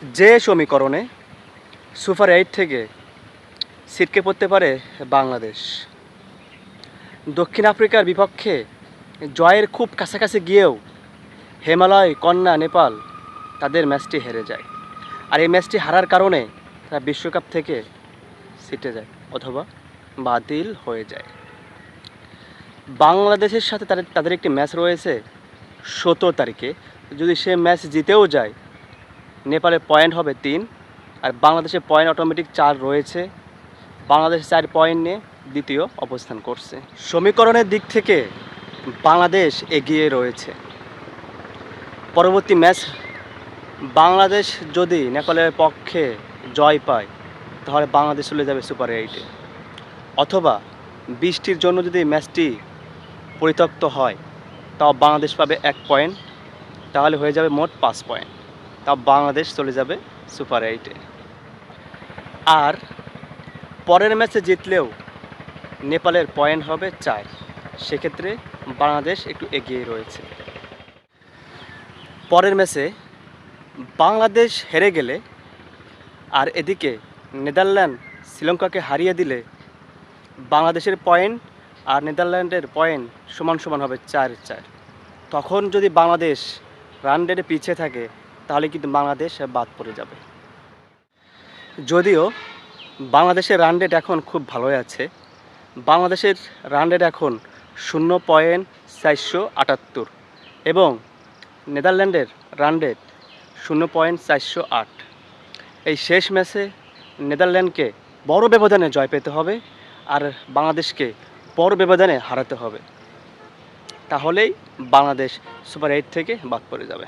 যে সমীকরণে সুপার 8 থেকে ছিটকে পড়তে পারে বাংলাদেশ। দক্ষিণ আফ্রিকার বিপক্ষে জয়ের খুব কাছাকাছি গিয়েও হিমালয় কন্যা নেপাল তাদের ম্যাচটি হেরে যায়। আর এই ম্যাচটি হারার কারণে তারা বিশ্বকাপ থেকে ছিটে যায় অথবা বাতিল হয়ে যায়। বাংলাদেশের সাথে তাদের একটি ম্যাচ রয়েছে 17 তারিখে। যদি সে ম্যাচ জিতেও যায়, নেপালের পয়েন্ট হবে 3 আর বাংলাদেশের পয়েন্ট অটোমেটিক 4 রয়েছে। বাংলাদেশ 4 পয়েন্ট নিয়ে দ্বিতীয় অবস্থান করছে। সমীকরণের দিক থেকে বাংলাদেশ এগিয়ে রয়েছে। পরবর্তী ম্যাচ বাংলাদেশ যদি নেপালের পক্ষে জয় পায়, তাহলে বাংলাদেশ চলে যাবে সুপার 8-এ। অথবা বৃষ্টির জন্য যদি ম্যাচটি পরিত্যক্ত হয়, তাও বাংলাদেশ পাবে 1 পয়েন্ট, তাহলে হয়ে যাবে মোট 5 পয়েন্ট। তাও বাংলাদেশ চলে যাবে সুপার 8-এ। আর পরের ম্যাচে জিতলেও নেপালের পয়েন্ট হবে 4। সেক্ষেত্রে বাংলাদেশ একটু এগিয়ে রয়েছে। পরের ম্যাচে বাংলাদেশ হেরে গেলে আর এদিকে নেদারল্যান্ড শ্রীলঙ্কাকে হারিয়ে দিলে বাংলাদেশের পয়েন্ট আর নেদারল্যান্ডের পয়েন্ট সমান সমান হবে 4-4। তখন যদি বাংলাদেশ রান রেটে পিছিয়ে থাকে, তাহলে কিন্তু বাংলাদেশ বাদ পড়ে যাবে। যদিও বাংলাদেশের রান রেট এখন খুব ভালোই আছে। বাংলাদেশের রান রেট এখন 0.478 এবং নেদারল্যান্ডের রান রেট 0.408। এই শেষ ম্যাচে নেদারল্যান্ডকে বড় ব্যবধানে জয় পেতে হবে আর বাংলাদেশকে বড় ব্যবধানে হারাতে হবে, তাহলেই বাংলাদেশ সুপার 8 থেকে বাদ পড়ে যাবে।